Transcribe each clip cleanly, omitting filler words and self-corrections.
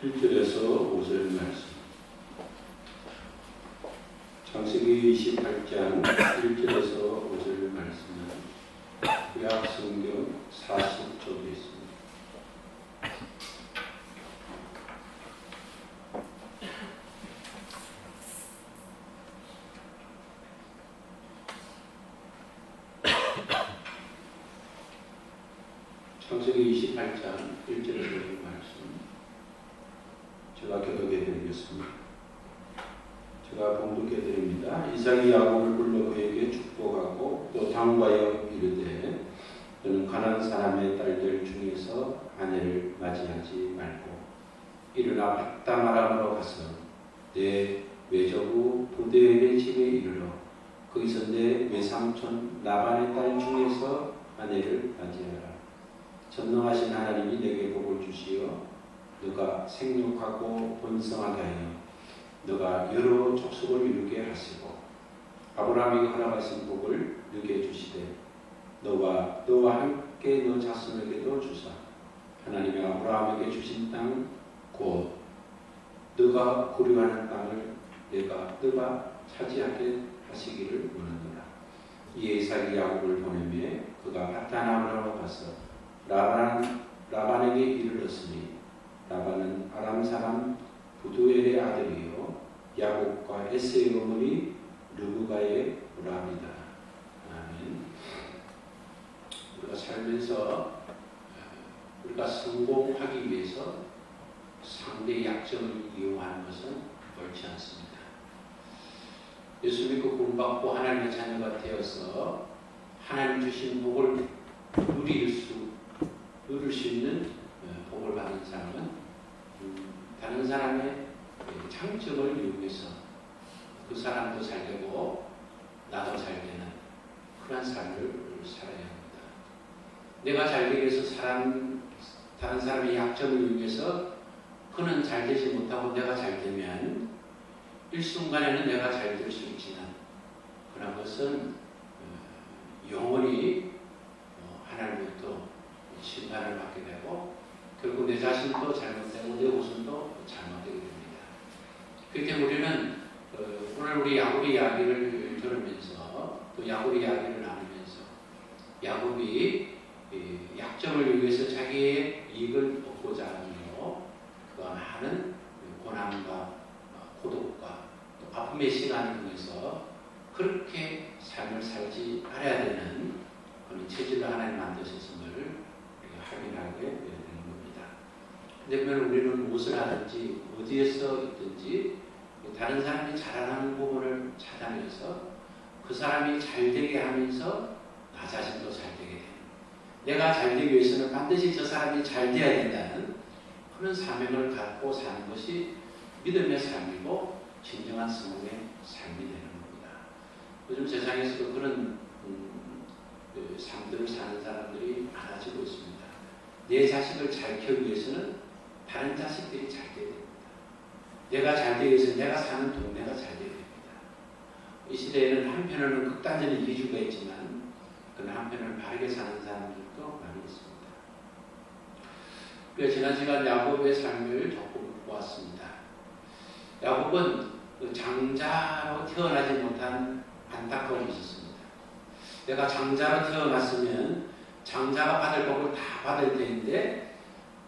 1절에서 5절 말씀. 창세기 28장 1절에서 5절 말씀은 구약 성경 40쪽에 있습니다. 창세기 28장 1절에서 5절 말씀 제가 교독해 드리겠습니다. 제가 봉독해 드립니다. 이삭이 야곱을 불러 그에게 축복하고 또 당부하여 이르되 너는 가나안 사람의 딸들 중에서 아내를 맞이하지 말고 일어나 밧담 아람으로 가서 내 외조부 부두엘의 집에 이르러 거기서 내 외삼촌 라반의 딸 중에서 아내를 맞이하라. 전능하신 하나님이 내게 복을 주시어 너가 생육하고 번성하게 하여 너가 여러 족속을 이루게 하시고 아브라함에게 허락하신 복을 너게 주시되 너와 함께 너 자손에게도 주사 하나님이 아브라함에게 주신 땅 곧 너가 구류하는 땅을 너가 차지하게 하시기를 원하노라. 이에 이삭이 야곱을 보내매 그가 밧담아람으로 가서 라반에게 이르렀으니 라반은 아람 사람 부두엘의 아들이요 야곱과 에서의 어머니 르브가의 우라입니다. 아멘. 우리가 살면서 우리가 성공하기 위해서 상대의 약점을 이용하는 것은 옳지 않습니다. 예수 믿고 구원받고 하나님의 자녀가 되어서 하나님 주신 복을 누릴 수 있는 복을 받은 사람은 다른 사람의 장점을 이용해서 그 사람도 잘 되고 나도 잘 되는 그런 삶을 살아야 합니다. 내가 잘 되기 위해서 다른 사람의 약점을 이용해서 그는 잘 되지 못하고 내가 잘 되면 일순간에는 내가 잘 될 수 있지만 그런 것은 영원히 하나님부터 심판을 받게 되고 결국 내 자신도 잘못되고 내 후손도 잘못되게 됩니다. 그렇기 때문에 우리는 오늘 우리 야곱의 이야기를 들으면서 또 야곱의 이야기를 나누면서 야곱이 약점을 이용해서 자기의 이익을 얻고자 하며 그가 많은 고난과 고독과 또 아픔의 시간을 통해서 그렇게 삶을 살지 않아야 되는 그런 체질로 하나님 만드셨음을 확인하게 되는 겁니다. 그러면 우리는 무엇을 하든지 어디에서 있든지 다른 사람이 잘하는 부분을 찾아내서 그 사람이 잘 되게 하면서 나 자신도 잘 되게 되는 내가 잘 되기 위해서는 반드시 저 사람이 잘 돼야 된다는 그런 사명을 갖고 사는 것이 믿음의 삶이고 진정한 성공의 삶이 되는 겁니다. 요즘 세상에서도 그런 삶들을 사는 사람들이 많아지고 있습니다. 내 자식을 잘 키우기 위해서는 다른 자식들이 잘 돼야 됩니다. 내가 잘 되기 위해서 내가 사는 동네가 잘 돼야 됩니다. 이 시대에는 한편으로는 극단적인 기주가 있지만 그 한편으로는 바르게 사는 사람들도 많이 있습니다. 그래서 지난 시간 야곱의 삶을 조금 보았습니다. 야곱은 장자로 태어나지 못한 안타까움이 있었습니다. 내가 장자로 태어났으면 장자가 받을 복을 다 받을 텐데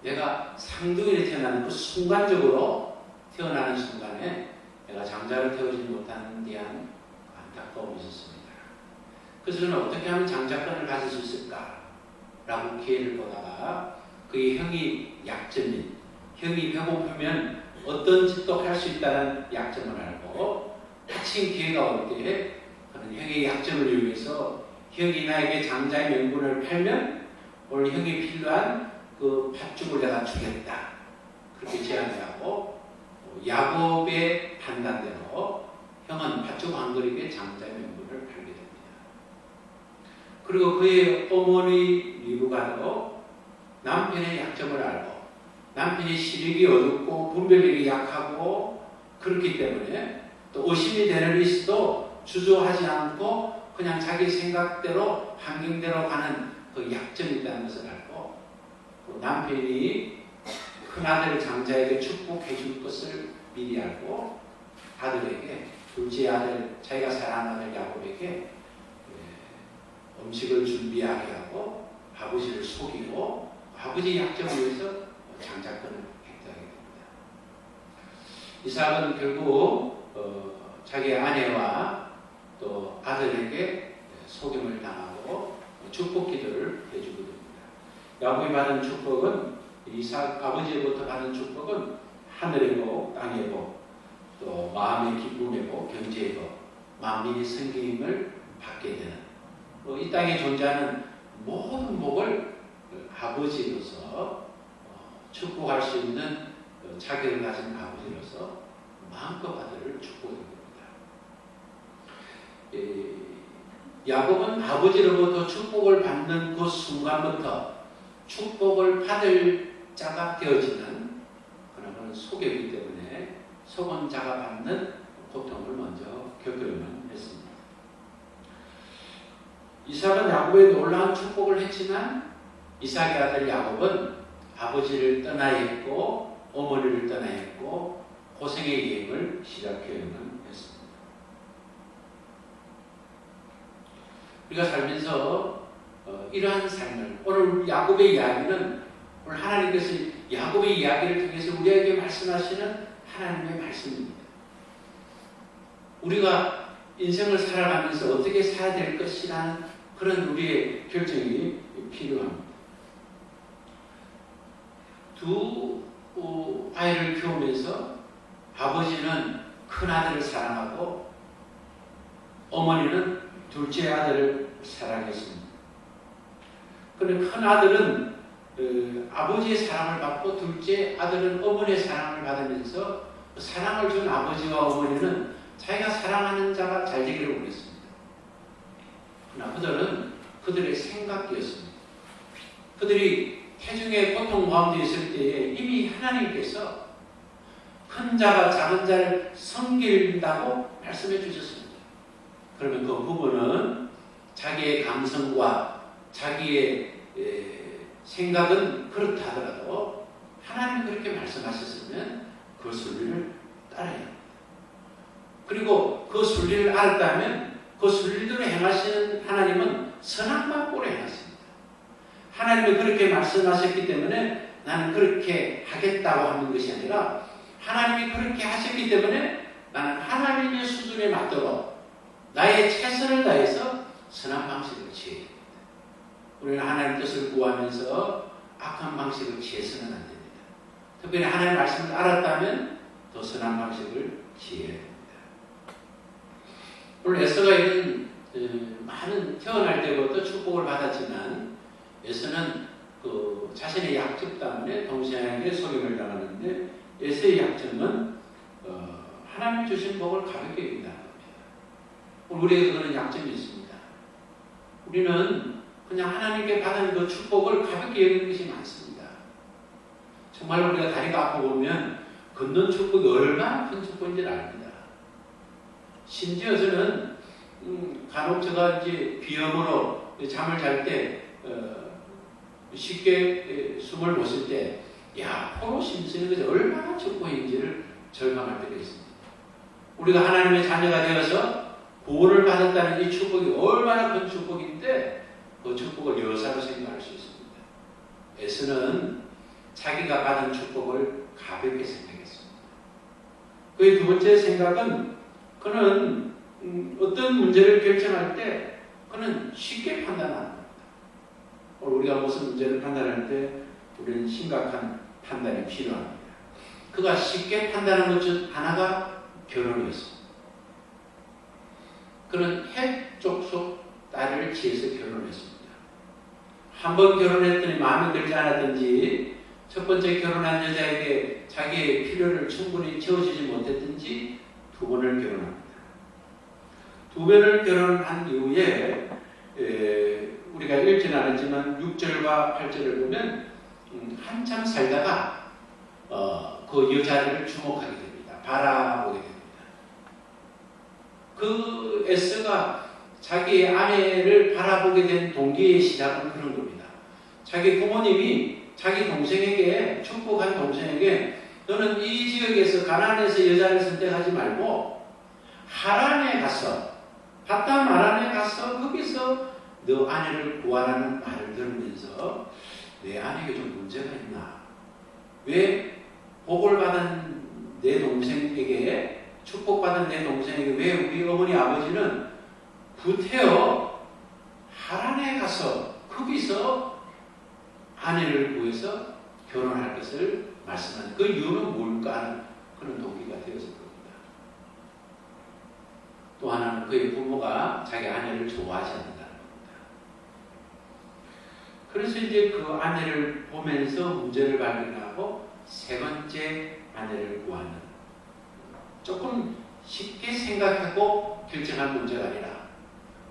내가 상둥이로 태어나는 그 순간적으로 태어나는 순간에 내가 장자로 태어나지 못하는 대한 안타까움이 있었습니다. 그래서 저는 어떻게 하면 장자권을 가질 수 있을까라고 기회를 보다가 그의 형이 약점인 형이 배고프면 어떤 짓도 할 수 있다는 약점을 알고 마침 기회가 올 때 그는 형의 약점을 이용해서 형이 나에게 장자의 명분을 팔면 오늘 형이 필요한 그 팥죽을 내가 주겠다. 그렇게 제안을 하고 야곱의 판단대로 형은 팥죽 한 그릇에 장자의 명분을 팔게 됩니다. 그리고 그의 어머니 리브가도 남편의 약점을 알고 남편이 시력이 어둡고 분별력이 약하고 그렇기 때문에 또 의심이 되는 일도 주저하지 않고 그냥 자기 생각대로 환경대로 가는 그 약점이 있다는 것을 알고 남편이 큰아들 장자에게 축복해 줄 것을 미리 알고 아들에게 둘째 아들 자기가 사랑하는 아들 야곱에게 음식을 준비하게 하고 아버지를 속이고 아버지 약점을 위해서 장자권을 획득하게 됩니다. 이삭은 결국 자기 아내와 또 아들에게 속임을 당하고 축복 기도를 해주게 됩니다. 야곱이 받은 축복은 이삭 아버지로부터 받은 축복은 하늘의 복, 땅의 복, 또 마음의 기쁨의 복, 경제의 복, 만민이 섬김을 받게 되는 이 땅에 존재하는 모든 복을 아버지로서 축복할 수 있는 자격을 가진 아버지로서 마음껏 아들을 축복합니다. 야곱은 아버지로부터 축복을 받는 그 순간부터 축복을 받을 자가 되어지는 그런 속이기 때문에 속은 자가 받는 고통을 먼저 겪어야만 했습니다. 이삭은 야곱의 놀라운 축복을 했지만 이삭의 아들 야곱은 아버지를 떠나야 했고 어머니를 떠나야 했고 고생의 여행을 시작해야만 했습니다. 우리가 살면서 이러한 삶을 오늘 야곱의 이야기는 오늘 하나님께서 야곱의 이야기를 통해서 우리에게 말씀하시는 하나님의 말씀입니다. 우리가 인생을 살아가면서 어떻게 살아야 될 것이라는 그런 우리의 결정이 필요합니다. 두 아이를 키우면서 아버지는 큰 아들을 사랑하고 어머니는 둘째 아들을 사랑했습니다. 그런데 큰 아들은 아버지의 사랑을 받고 둘째 아들은 어머니의 사랑을 받으면서 사랑을 준 아버지와 어머니는 자기가 사랑하는 자가 잘 되기를 원했습니다. 그러나 그들은 그들의 생각이었습니다. 그들이 태중의 고통 가운데 있을 때에 이미 하나님께서 큰 자가 작은 자를 섬긴다고 말씀해 주셨습니다. 그러면 그 부분은 자기의 감성과 자기의 생각은 그렇다 하더라도 하나님이 그렇게 말씀하셨으면 그 순리를 따라야 합니다. 그리고 그 순리를 알았다면 그 순리대로 행하시는 하나님은 선한 꼴에 행하십니다. 하나님이 그렇게 말씀하셨기 때문에 나는 그렇게 하겠다고 하는 것이 아니라 하나님이 그렇게 하셨기 때문에 나는 하나님의 수준에 맞도록 나의 최선을 다해서 선한 방식을 취해야 됩니다. 우리는 하나님 뜻을 구하면서 악한 방식을 취해서는 안 됩니다. 특별히 하나님의 말씀을 알았다면 더 선한 방식을 취해야 됩니다. 오늘 에서가 이런 많은 태어날 때부터 축복을 받았지만 에서는 그 자신의 약점 때문에 동생에게 속임을 당하는데 에서의 약점은 하나님 주신 복을 가볍게 여긴다는 겁니다. 우리에게 그런 약점이 있습니다. 우리는 그냥 하나님께 받은 그 축복을 가볍게 여기는 것이 많습니다. 정말 우리가 다리가 아프고 보면 걷는 축복이 얼마나 큰 축복인지 압니다. 심지어 저는 간혹 제가 이제 비염으로 잠을 잘 때 쉽게 숨을 못 쉴 때 야, 코로 심쓰는 것이 얼마나 축복인지를 절감할 때가 있습니다. 우리가 하나님의 자녀가 되어서 구원을 받았다는 이 축복이 얼마나 큰 축복인데 그 축복을 여사로 생각할 수 있습니다. 에서는 자기가 받은 축복을 가볍게 생각했습니다. 그의 두 번째 생각은 그는 어떤 문제를 결정할 때 그는 쉽게 판단합니다. 우리가 무슨 문제를 판단할 때 우리는 심각한 판단이 필요합니다. 그가 쉽게 판단한 것 중 하나가 결혼이었습니다. 그는 핵족속 딸을 지어서 결혼했습니다. 한 번 결혼했더니 마음에 들지 않았든지 첫 번째 결혼한 여자에게 자기의 필요를 충분히 채워주지 못했든지 두 번을 결혼합니다. 두 번을 결혼한 이후에 우리가 읽지는 않았지만 6절과 8절을 보면 한참 살다가 그 여자를 주목하게 됩니다. 바라보게 됩니다. 그 에스가 자기의 아내를 바라보게 된 동기의 시작은 그런 겁니다. 자기 부모님이 자기 동생에게, 축복한 동생에게 너는 이 지역에서 가나안에서 여자를 선택하지 말고 하란에 가서, 바담 아란에 가서 거기서 너 아내를 구하라는 말을 들으면서 내 아내에게 좀 문제가 있나? 왜 복을 받은 내 동생에게, 축복받은 내 동생에게 왜 우리 어머니 아버지는 구태여 하란에 가서 거기서 아내를 구해서 결혼할 것을 말씀하는 그 이유는 뭘까 하는 그런 동기가 되었을 겁니다. 또 하나는 그의 부모가 자기 아내를 좋아하지 않는다는 겁니다. 그래서 이제 그 아내를 보면서 문제를 발견하고 세 번째 아내를 구하는, 조금 쉽게 생각하고 결정한 문제가 아니라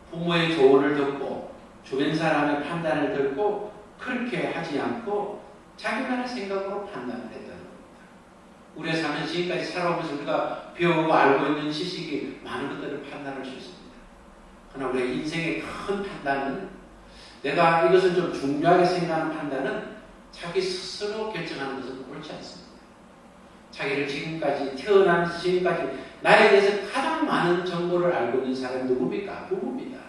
부모의 조언을 듣고 주변 사람의 판단을 듣고 그렇게 하지 않고 자기만의 생각으로 판단을 했다는 겁니다. 우리가 사는 지금까지 살아오면서 우리가 배우고 알고 있는 지식이 많은 것들을 판단할 수 있습니다. 그러나 우리의 인생의 큰 판단은, 내가 이것을 좀 중요하게 생각하는 판단은 자기 스스로 결정하는 것은 옳지 않습니다. 자기를 지금까지, 태어나면서 지금까지 나에 대해서 가장 많은 정보를 알고 있는 사람이 누굽니까? 부모입니다.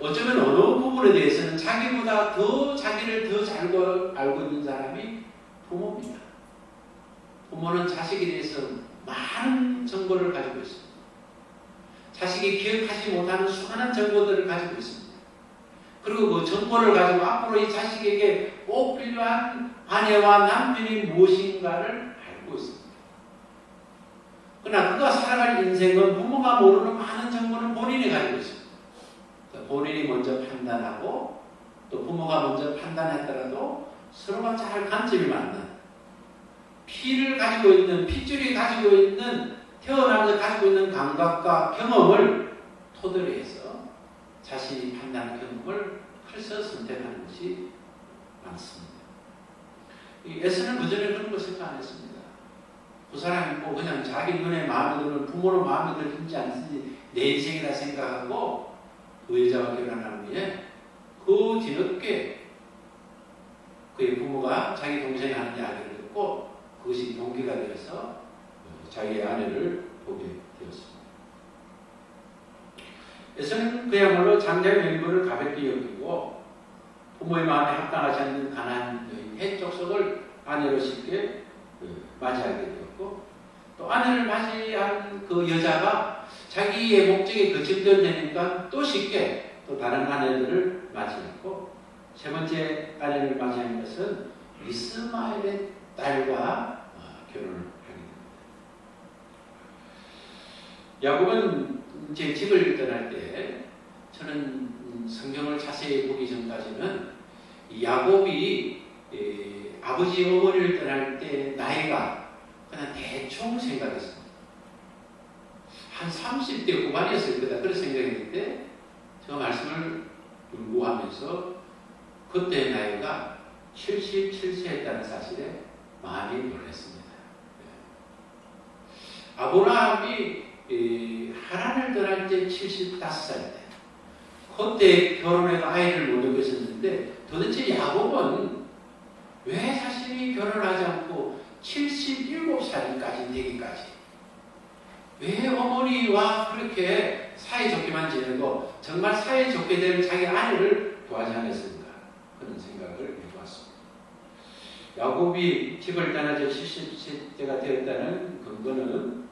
어쩌면 어느 부분에 대해서는 자기보다 더 자기를 더 잘 알고 있는 사람이 부모입니다. 부모는 자식에 대해서 많은 정보를 가지고 있습니다. 자식이 기억하지 못하는 수많은 정보들을 가지고 있습니다. 그리고 그 정보를 가지고 앞으로 이 자식에게 꼭 필요한 아내와 남편이 무엇인가를 알고 있습니다. 그러나 그가 살아갈 인생은 부모가 모르는 많은 정보는 본인이 가지고 있습니다. 본인이 먼저 판단하고 또 부모가 먼저 판단했더라도 서로가 잘 관점이 맞는, 피를 가지고 있는, 핏줄이 가지고 있는, 태어나면서 가지고 있는 감각과 경험을 토대로 해서 자신이 판단한 경험을 그래서 선택하는 것이 많습니다. 에서는 그전에 그런 걸 생각 안 했습니다. 그 사람이 뭐 그냥 자기 눈에 마음에 들면, 부모는 마음에 들든지 안 들든지 내 인생이라 생각하고 그 여자와 결혼한 후에 그 뒤늦게 그의 부모가 자기 동생이 하는 이야기를 듣고 그것이 동기가 되어서 자기의 아내를 보게 되었습니다. 에서는 그야말로 장자의 맹물을 가볍게 여기고 부모의 마음에 합당하지 않는 가난한 여인 헷족속을 아내로 쉽게 맞이하게 되었고, 또 아내를 맞이한 그 여자가 자기의 목적에 거짓되니까 또 쉽게 또 다른 아내들을 맞이했고, 세 번째 아내를 맞이한 것은 이스마엘의 딸과 결혼을 하게 됩니다. 야곱은 제 집을 떠날 때, 저는 성경을 자세히 보기 전까지는 야곱이 아버지 어머니를 떠날 때 나이가 그냥 대충 생각했습니다. 한 30대 후반이었을 거다 그런 생각했는데, 제가 말씀을 연구하면서 그때의 나이가 77세였다는 사실에 많이 놀랐습니다. 아브라함이 하란을 떠날 때 75살 때, 그때 결혼해서 아이를 못 얻고 있었는데, 도대체 야곱은 왜 자신이 결혼하지 않고 77살까지 되기까지 왜 어머니와 그렇게 사이좋게만 지내고 정말 사이좋게 될 자기 아내를 도와지 않았을까, 그런 생각을 해보았습니다. 야곱이 집을 떠나서 70세가 되었다는 근거는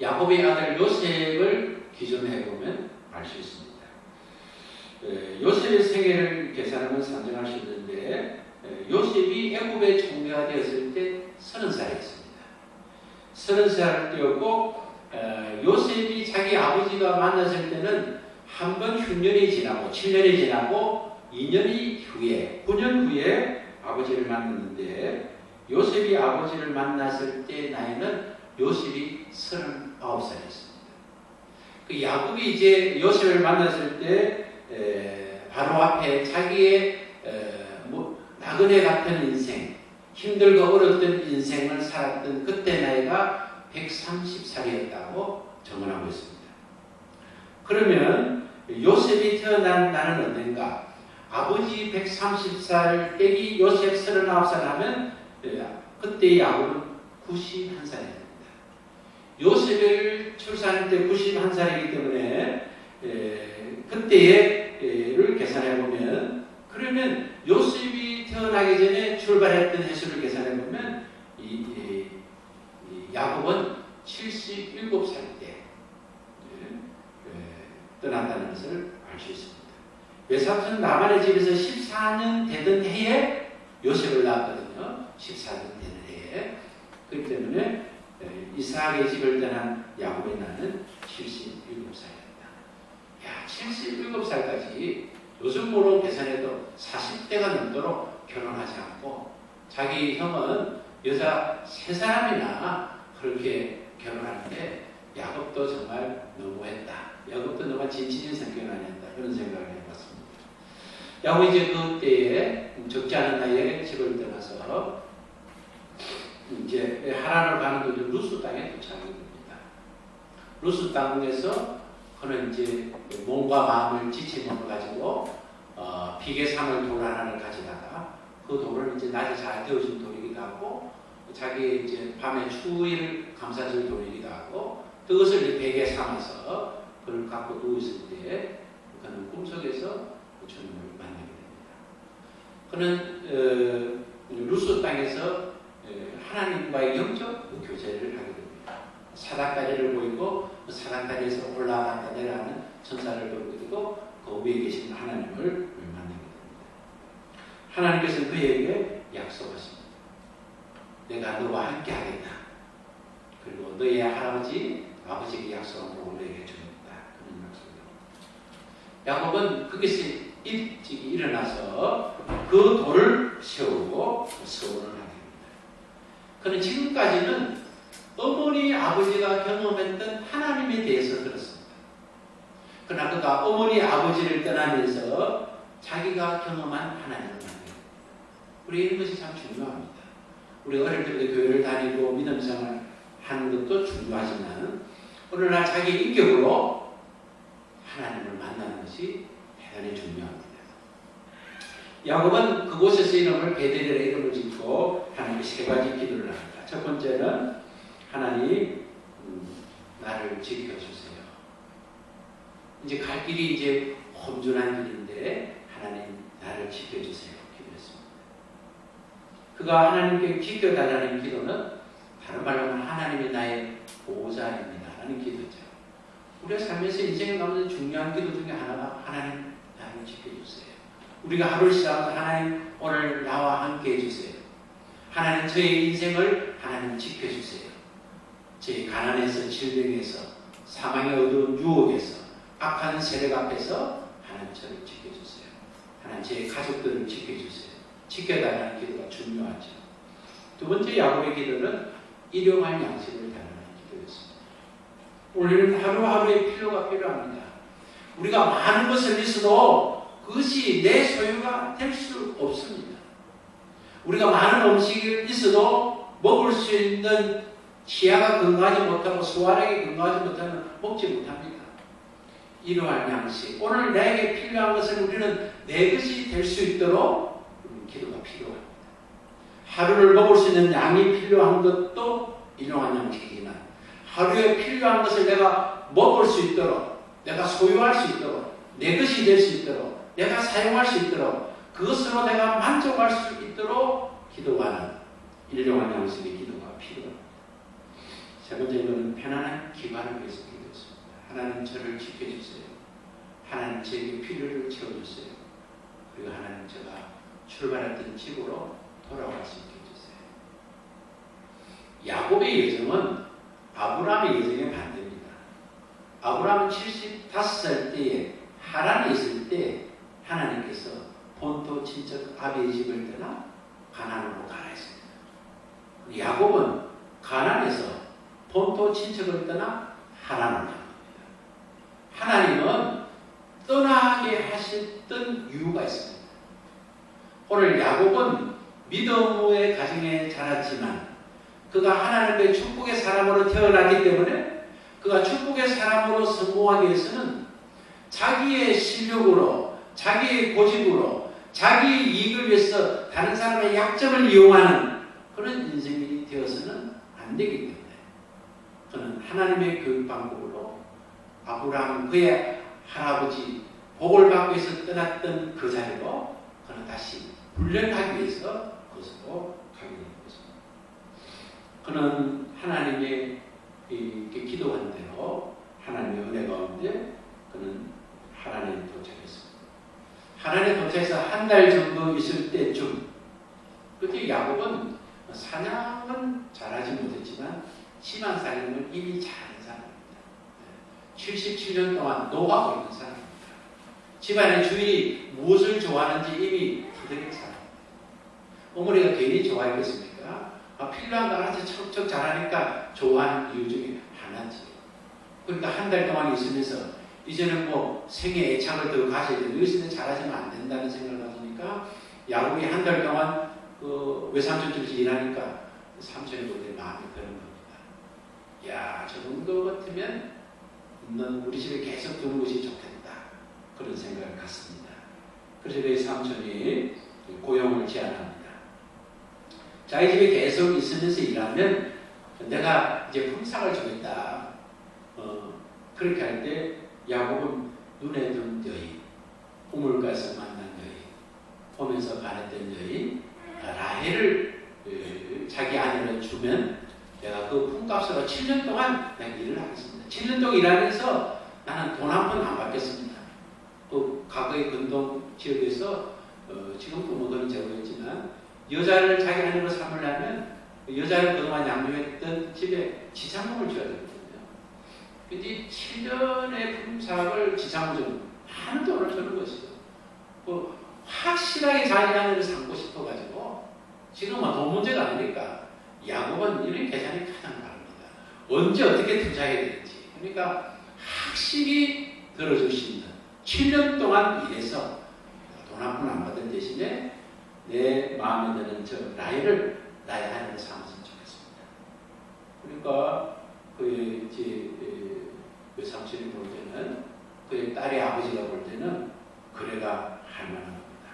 야곱의 아들 요셉을 기준해 보면 알 수 있습니다. 요셉의 생애를 계산하면 산정할 수 있는데, 요셉이 애굽의 총리가 되었을 때 30살이었습니다. 30살 때였고, 요셉이 자기 아버지가 만났을 때는 한 번 흉년이 지나고 7년이 지나고 2년 후에 9년 후에 아버지를 만났는데, 요셉이 아버지를 만났을 때 나이는 요셉이 39살이었습니다. 그 야곱이 이제 요셉을 만났을 때 바로 앞에 자기의 나그네 같은 인생, 힘들고 어려웠던 인생을 살았던 그때 나이가 130살이었다고 정언하고 있습니다. 그러면 요셉이 태어난 날은 언젠가? 아버지 130살, 애기 요셉 39살 하면 그때 야곱은 91살이 됩니다. 요셉을 출산할 때 91살이기 때문에 그때를 계산해 보면, 그러면 요셉이 태어나기 전에 출발했던 해수를 계산해 보면 이 야곱은 77살 때 떠났다는 것을 알 수 있습니다. 외삼촌 라반의 집에서 14년 되던 해에 요셉을 낳았거든요. 14년 되는 해에. 그렇기 때문에 이삭의 집을 떠난 야곱의 나이는 77살입니다. 야, 77살까지 요즘으로 계산해도 40대가 넘도록 결혼하지 않고, 자기 형은 여자 3사람이나 그렇게 결혼하는데 야곱도 정말 너무했다. 야곱도 정말 진친인 성격은 아니었다. 그런 생각을 해봤습니다. 야곱이 이제 그때에 적지 않은 나이에 집을 떠나서 이제 하란을 가는 도중 루스 땅에 도착하게 됩니다. 루스 땅에서 그는 이제 몸과 마음을 지친 몸을 가지고 비계상을 돌 하나를 가지다가 그 돌은 이제 낮에 잘 데워진 돌이기도 하고, 자기 이제 밤에 추위를 감싸줄 돌이기도 하고, 그것을 이제 베개에 삼아서 그걸 갖고 누워 있을 때 그는 꿈속에서 주님을 만나게 됩니다. 그는 루스 땅에서 하나님과의 영적 교제를 하게 됩니다. 사닥다리를 보이고 그 사닥다리에서 올라갔다 내려가는 천사를 보게 되고 그 위에 계신 하나님을 만나게 됩니다. 하나님께서는 그에게 약속하십니다. 내가 너와 함께 하겠다. 그리고 너의 할아버지, 아버지에게 약속한 복을 너에게 주겠다. 그런 약속입니다. 야곱은 거기서 일찍 일어나서 그 돌을 세우고 서원을 하게 됩니다. 그는 지금까지는 어머니, 아버지가 경험했던 하나님에 대해서 들었습니다. 그러나 그가 어머니, 아버지를 떠나면서 자기가 경험한 하나님을 만나게 됩니다. 우리 이런 것이 참 중요합니다. 우리 어릴 때부터 교회를 다니고 믿음 생활 하는 것도 중요하지만 오늘날 자기 인격으로 하나님을 만나는 것이 대단히 중요합니다. 야곱은 그곳에서 이름을 베델이라 이름을 짓고 하나님께 3가지 기도를 합니다. 첫 번째는 하나님, 나를 지켜주세요. 이제 갈 길이 이제 험준한 길인데 하나님, 나를 지켜주세요. 기도했습니다. 그가 하나님께 지켜달라는 기도는 다른 말로 하면 하나님이 나의 보호자입니다 라는 기도죠. 우리가 살면서 인생에 가면서 중요한 기도 중에 하나가 하나님, 나를 지켜주세요. 우리가 하루를 시작하면서 하나님, 오늘 나와 함께 해주세요. 하나님, 저의 인생을 하나님 지켜주세요. 저희 가난에서, 질병에서, 사망의 어두운 유혹에서, 악한 세력 앞에서 하나님 저를 지켜주세요. 하나님 제 가족들을 지켜주세요. 지켜달라는 기도가 중요하죠. 두 번째 야곱의 기도는 일용할 양식을 달라는 기도였습니다. 우리는 하루하루의 필요가 필요합니다. 우리가 많은 것을 있어도 그것이 내 소유가 될 수 없습니다. 우리가 많은 음식이 있어도 먹을 수 있는 치아가 건강하지 못하고 소화력이 건강하지 못하면 먹지 못합니다. 일용할 양식, 오늘 내게 필요한 것을 우리는 내 것이 될 수 있도록 기도가 필요합니다. 하루를 먹을 수 있는 양이 필요한 것도 일용할 양식이지만 하루에 필요한 것을 내가 먹을 수 있도록, 내가 소유할 수 있도록, 내 것이 될 수 있도록, 내가 사용할 수 있도록, 그것으로 내가 만족할 수 있도록 기도하는 일용할 양식의 기도가 필요합니다. 세 번째는 편안한 기반을 위해서 기도했습니다. 하나님, 저를 지켜주세요. 하나님, 저에게 필요를 채워주세요. 그리고 하나님, 제가 출발했던 집으로 돌아갈 수 있게 해주세요. 야곱의 여정은 아브라함의 여정의 반대입니다. 아브라함은 75살 때에 하란에 있을 때 하나님께서 본토 친척 아비의 집을 떠나 가나안으로 가라 했습니다. 야곱은 가나안에서 본토 친척을 떠나 하란으로 간 겁니다. 하나님은 떠나게 하셨던 이유가 있습니다. 오늘 야곱은 믿음의 가정에 자랐지만 그가 하나님의 축복의 사람으로 태어났기 때문에 그가 축복의 사람으로 성공하기 위해서는 자기의 실력으로, 자기의 고집으로 자기 이익을 위해서 다른 사람의 약점을 이용하는 그런 인생이 되어서는 안 되기 때문에 그는 하나님의 교육 방법으로 아브라함은 그의 할아버지 복을 받고 해서 떠났던 그 자리로 그는 다시 훈련하기 위해서 그것으로 가게 된 것입니다. 그는 하나님의 기도한 대로 하나님의 은혜 가운데 그는 하나님에 도착했습니다. 하나님에 도착해서 한 달 정도 있을 때쯤 그때 야곱은 사냥은 잘하지 못했지만 심한 사냥을 이미 잘하는 사람입니다. 77년 동안 노하고 있는 사람입니다. 집안의 주인이 무엇을 좋아하는지 이미 터득한 사람입니다. 어머니가 괜히 좋아했겠습니까? 필요한 거 알아서 척척 잘하니까 좋아하는 이유 중에 하나지. 그러니까 한 달 동안 있으면서 이제는 뭐 생에 애착을 더 가져야 되고 여기서는 잘하시면 안 된다는 생각을 가지니까 야곱이 한 달 동안 그 외삼촌 집에서 일하니까 삼촌이 볼 때 마음이 그런 겁니다. 야, 저 정도 같으면 넌 우리 집에 계속 두는 것이 좋겠다. 그런 생각을 갖습니다. 그래서 그 삼촌이 고용을 제안합니다. 자기 집에 계속 있으면서 일하면 내가 이제 품삯을 주겠다. 그렇게 할 때 야곱은 눈에 든 여인, 우물가에서 만난 여인, 보면서 반했던 여인 라헬을 자기 아내로 주면 내가 그 품값으로 7년 동안 내가 일을 하겠습니다. 7년 동안 일하면서 나는 돈 한 번 안 받겠습니다. 그 과거의 근동 지역에서 지금도 뭐 그런 제도였지만 여자를 자기 아내로 삼으려면 여자를 그동안 양육했던 집에 지참금을 줘야 되거든요. 근데 7년의 품삯을 지참금을 많은 돈을 주는 것이죠. 뭐 확실하게 자기 아내를 삼고 싶어가지고 지금은 돈 문제가 아니니까 야곱은 이런 계산이 가장 다릅니다. 언제 어떻게 투자해야 되는지. 그러니까 확실히 들어줄 수 있는 7년 동안 일해서 돈 한 푼 안 받은 대신에 내 마음에 드는 저 라헬을 나의 아내로 삼았으면 좋겠습니다. 그러니까 그의 외삼촌이 볼 때는 그의 딸의 아버지가 볼 때는 그래가 할 만한 겁니다.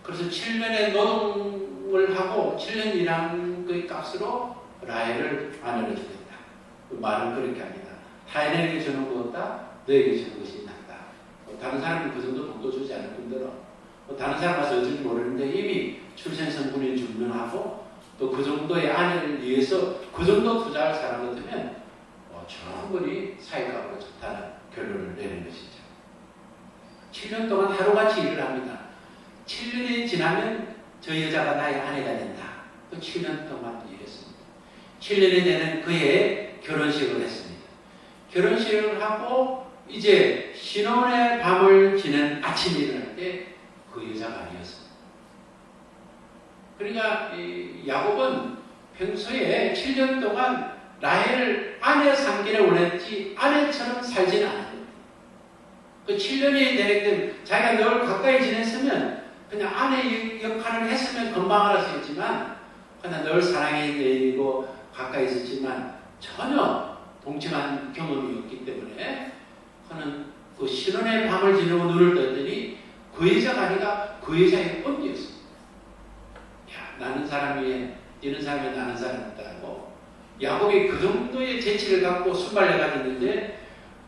그래서 7년의 노동을 하고 7년 일한 그 값으로 라헬을 아내로 주겠다. 그 말은 그렇게 합니다. 타인에게 주는 것보다 너에게 주는 것이 낫다. 다른 사람은 그 정도 돈도 주지 않을 뿐더러 다른 사람 와서 어쩔 줄 모르는데 이미 출생 성분이 증명하고 또 그 정도의 아내를 위해서 그 정도 투자할 사람 같으면 충분히 사회적으로 좋다는 결론을 내는 것이죠. 7년 동안 하루같이 일을 합니다. 7년이 지나면 저 여자가 나의 아내가 된다. 그 7년 동안 일했습니다. 7년이 되는 그해 결혼식을 했습니다. 결혼식을 하고 이제 신혼의 밤을 지낸 아침에 일어날 때 그 여자가 아니었습니다. 그러니까 야곱은 평소에 7년 동안 라헬을 아내 삼기를 원했지 아내처럼 살지는 않았거든요. 그 7년이 되는 자기가 늘 가까이 지냈으면 그냥 아내 역할을 했으면 금방 알아서 했지만 그냥 늘 사랑의 여인이고 가까이 있었지만 전혀 동침한 경험이 없기 때문에 그는 그 신혼의 밤을 지내고 눈을 떴더니 그 여자가 아니라 그 여자의 언니였습니다. 야, 나는 사람 위에 이런 사람이 나는 사람이다고 야곱이 그 정도의 재치를 갖고 순발해가 있는데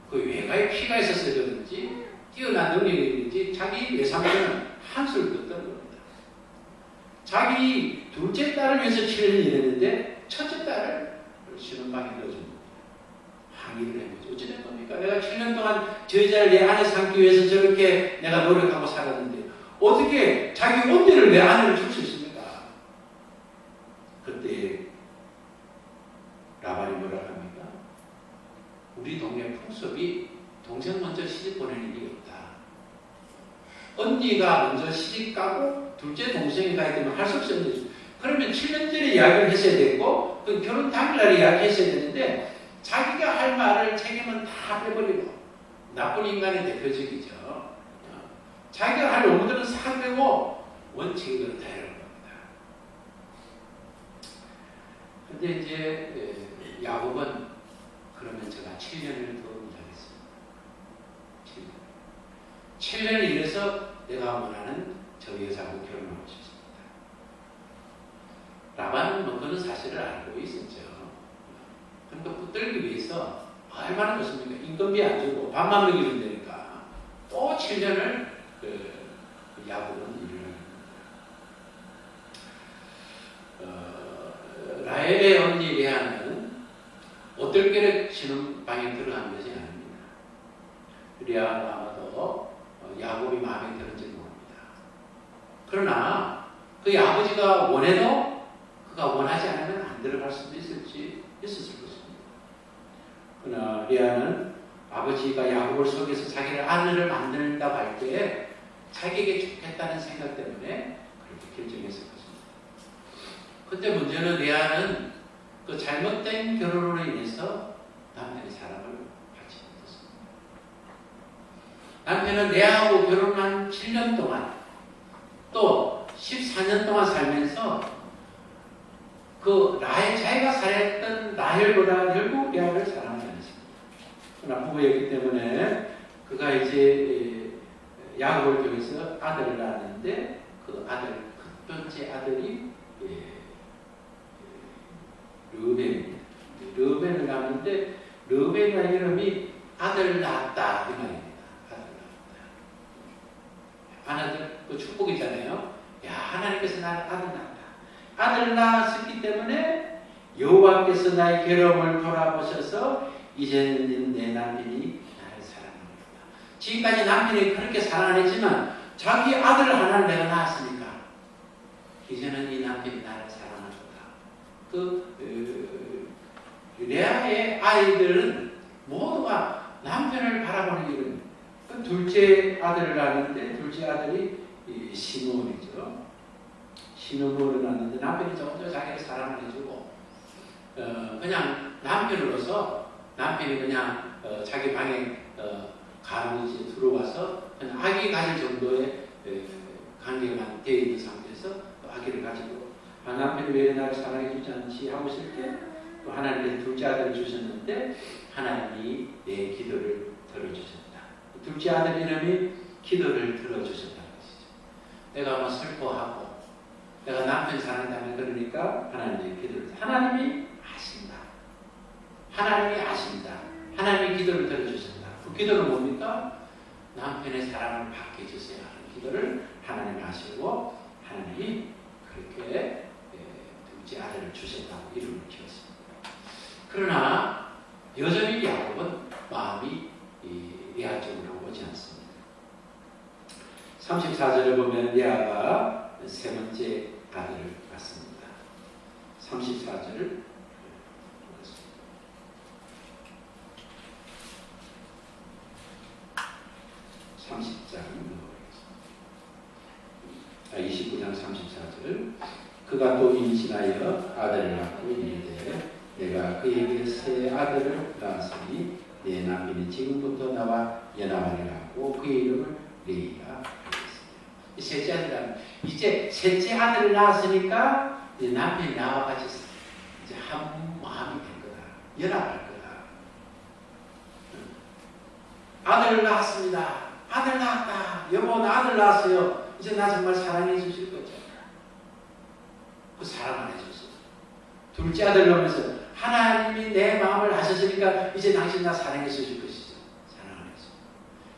그 외가에 피가 있었어야 되는지 뛰어난 능력이든지 자기 외삼촌은 한술 긋던 겁니다. 자기 둘째 딸을 위해서 7년을 일했는데 첫째 딸을 신혼방에 넣어줍니다. 항의를 해보죠. 어찌된 겁니까? 내가 7년 동안 저 여자를 내 아내 삼기 위해서 저렇게 내가 노력하고 살았는데 어떻게 자기 언니를 내 아내를 줄 수 있습니까? 그때 라반이 뭐라고 합니까? 우리 동네 풍습이 동생 먼저 시집 보내는 일이 없다. 언니가 먼저 시집 가고 둘째 동생이 가야 되면 할 수 없는 거죠. 그러면 7년 전에 이야기를 했어야 되고 그 결혼 당일날 이야기했어야 되는데 자기가 할 말을 책임은 다 빼버리고 나쁜 인간의 대표적이죠. 자기가 할 업무들은 싹 빼고 원칙을 다 이러는 겁니다. 근데 이제 야곱은 그러면 제가 7년을 더 일하겠습니다. 7년을 일해서 내가 원하는 저 여자하고 결혼하고 싶습니다. 라반은 뭐 그런 사실을 알고 있었죠. 그러니까 붙들기 위해서 얼마나 좋습니까? 인건비 안 주고 밥만 먹이면 되니까 또 7년을 야곱은 일을 합니다. 라헬의 언니 레아는 어떨결에 신혼 방에 들어간 것이 아닙니다. 레아는 아마도 야곱이 마음에 들었지 모릅니다. 그러나 그 아버지가 원해도 그가 원하지 않으면 안 들어갈 수도 있었을 것입니다. 그러나 레아는 아버지가 야곱을 속여서 자기를 아내를 만든다고 할 때에 자기에게 좋겠다는 생각 때문에 그렇게 결정했을 것입니다. 그때 문제는 레아는 그 잘못된 결혼으로 인해서 남편의 사랑을 받지 못했습니다. 남편은 레아하고 결혼한 7년 동안 또 14년 동안 살면서 그 자기가 살았던 라헬보다 결국 레아를 사랑하지 않았습니다. 그러나 부부였기 때문에 그가 이제 야곱을 통해서 아들을 낳았는데 그 아들, 첫 번째 아들이 르우벤입니다. 르우벤을 낳았는데 르우벤이라는 이름이 아들 낳았다 이 말입니다. 아들 낳았다. 아들 그 축복이잖아요. 야, 하나님께서 나를 아들 낳았다. 아들 낳았기 때문에 여호와께서 나의 괴로움을 돌아보셔서 이제는 내 남편이 나를 사랑합니다. 지금까지 남편이 그렇게 사랑했지만 자기 아들 하나를 내가 낳았으니까 이제는 이 남편이 나를 사랑하도다. 레아의 아이들은 모두가 남편을 바라보는 기분. 그 둘째 아들을 낳았는데 둘째 아들이 시므온이죠. 시므온을 낳았는데 남편이 조금 더 자기를 사랑을 해주고 그냥 남편으로서 남편이 그냥 자기 방에 간혹 들어와서 그냥 아기 가질 정도의 관계만 되어 있는 상태에서 아기를 가지고 남편이 왜 나를 사랑해 주지 않지 하고 있을 때 또 하나님께서 둘째 아들을 주셨는데 하나님이 내 기도를 들어주셨다. 둘째 아들 이름이 기도를 들어주셨다는 것이죠. 내가 뭐 슬퍼하고 내가 남편 사랑한다면 그러니까 하나님의 기도를 하나님이 아신다. 하나님이 아신다. 하나님이 기도를 들어주신다. 그 기도는 뭡니까? 남편의 사랑을 받게 해주세요 하는 기도를 하나님이 아시고 하나님이 그렇게 둘째 아들을 주셨다고 이름을 지었습니다. 그러나 여전히 야곱은 마음이 레아 쪽으로 오지 않습니다. 34절을 보면 레아가 세 번째 아들을 낳습니다. 34절을 29장 34절 그가 또 임신하여 아들을 낳고 이르되 내가 그에게 새 아들을 낳았으니 내 남편이 지금부터 나와 연합하려 하고 그의 이름을 레이라 하겠습니다. 셋째 아들 이제 셋째 아들을 낳았으니까 이제 남편이 나와 같이 이제 한 마음이 될 거다. 연합할 거다. 아들을 낳았습니다. 아들 낳았다. 여보 나 아들 낳았어요. 이제 나 정말 사랑해 주실 거죠. 그 사랑 안 해줬어. 둘째 아들 낳으면서 하나님이 내 마음을 아셨으니까 이제 당신 나 사랑해 주실 것이죠. 사랑 안 했어.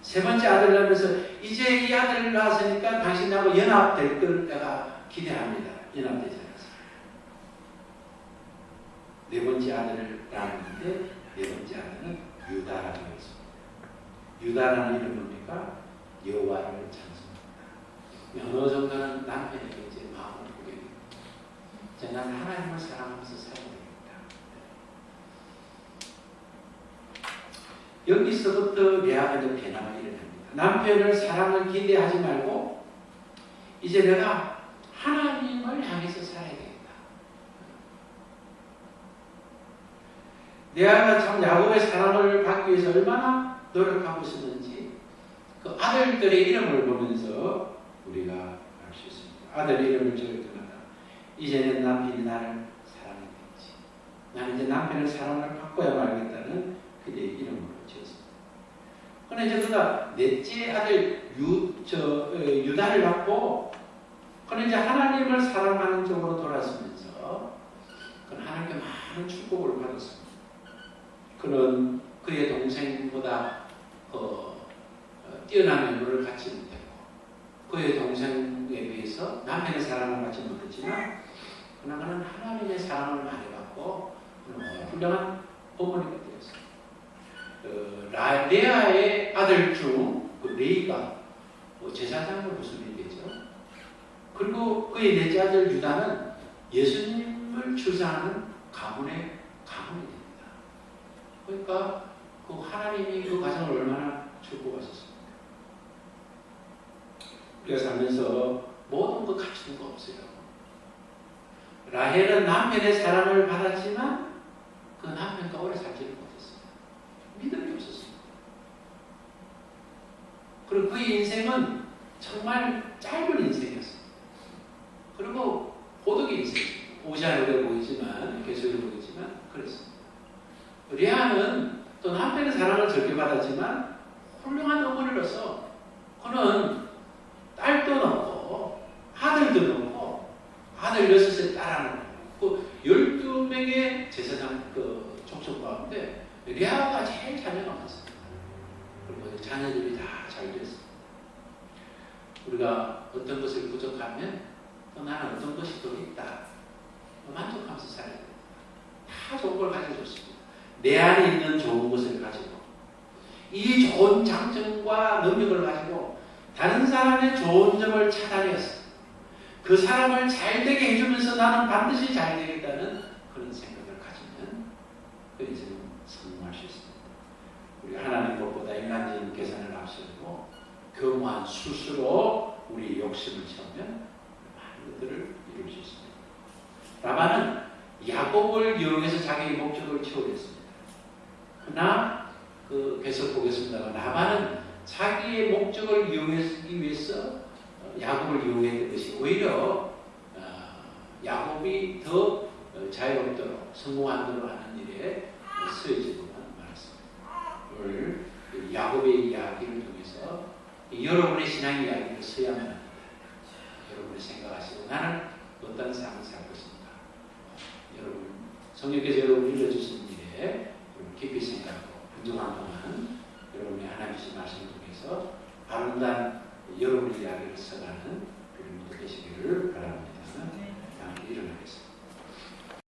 세 번째 아들 낳으면서 이제 이 아들을 낳았으니까 당신 나하고 연합될 걸 내가 기대합니다. 연합되지 않았어요. 네 번째 아들을 낳았는데 네 번째 아들은 유다라고 했습니다. 유다라는 이름은 뭡니까? 여호와를 찬송합니다. 어느 정도는 남편에게 이제 마음을 보게 됩니다. 나는 하나님을 사랑하면서 살아야 됩니다. 여기서부터 레아가 이제 변화가 일어납니다. 남편을 사랑을 기대하지 말고 이제 내가 하나님을 향해서 살아야 되겠다. 레아가 참 야곱의 사랑을 받기 위해서 얼마나 노력하고 있었는지 그 아들들의 이름을 보면서 우리가 알 수 있습니다. 아들 이름을 지을 때마다 이제는 남편이 나를 사랑했겠지. 나는 이제 남편의 사랑을 바꿔야 말겠다는 그의 이름으로 지었습니다. 그러나 이제 그가 넷째 아들 유다를 낳고, 그는 이제 하나님을 사랑하는 쪽으로 돌아서면서 그는 하나님께 많은 축복을 받았습니다. 그는 그의 동생보다 뛰어난 면모를 갖지 못했고, 그의 동생에 비해서 남편의 사랑을 받지 못했지만, 그러나 그는 하나님의 사랑을 많이 받고 훌륭한 어머니가 되었습니다. 레아의 아들 중 레이가 제사장으로 무슨 되죠. 그리고 그의 넷째 아들 유다는 예수님을 출산하는 가문이 됩니다. 그러니까 그 하나님이 그 가정을 얼마나 축복하셨습니까? 우리가 살면서 모든 거 갖추는 거 없어요. 라헬은 남편의 사랑을 받았지만 그 남편과 오래 살지를 못했어요. 믿음이 없었습니다. 그리고 그의 인생은 정말 짧은 인생이었습니다. 그리고 고독의 인생이었습니다. 오시아노게 보이지만, 계속해 보이지만 그랬습니다. 레아는 또 남편의 사랑을 적게 받았지만 훌륭한 어머니로서 그는 딸도 낳고 아들도 낳고 아들 6에 딸 하나 낳고 12명의 제사장 족속 가운데 레아가 제일 자녀가 많습니다. 그리고 자녀들이 다 잘 됐습니다. 우리가 어떤 것을 부족하면 또 나는 어떤 것이 더 있다, 만족하면서 살아야 됩니다. 다 좋은 걸 가지고 좋습니다. 내 안에 있는 좋은 것을 가지고 이 좋은 장점과 능력을 가지고 다른 사람의 좋은 점을 차단해서 그 사람을 잘 되게 해주면서 나는 반드시 잘 되겠다는 그런 생각을 가지면 그 인생은 성공할 수 있습니다. 우리 하나님 것보다 인간적인 계산을 앞세우고 교묘한 수수로 우리 욕심을 채우면 많은 것들을 이룰 수 있습니다. 라반은 야곱을 이용해서 자기의 목적을 채우겠습니다. 그러나 계속 보겠습니다. 라반은 자기의 목적을 이용하기 위해서 야곱을 이용했던 것이 오히려 야곱이 더 자유롭도록 성공하도록 하는 일에 쓰여지고만 말았습니다. 오늘 야곱의 이야기를 통해서 여러분의 신앙 이야기를 써야만 합니다.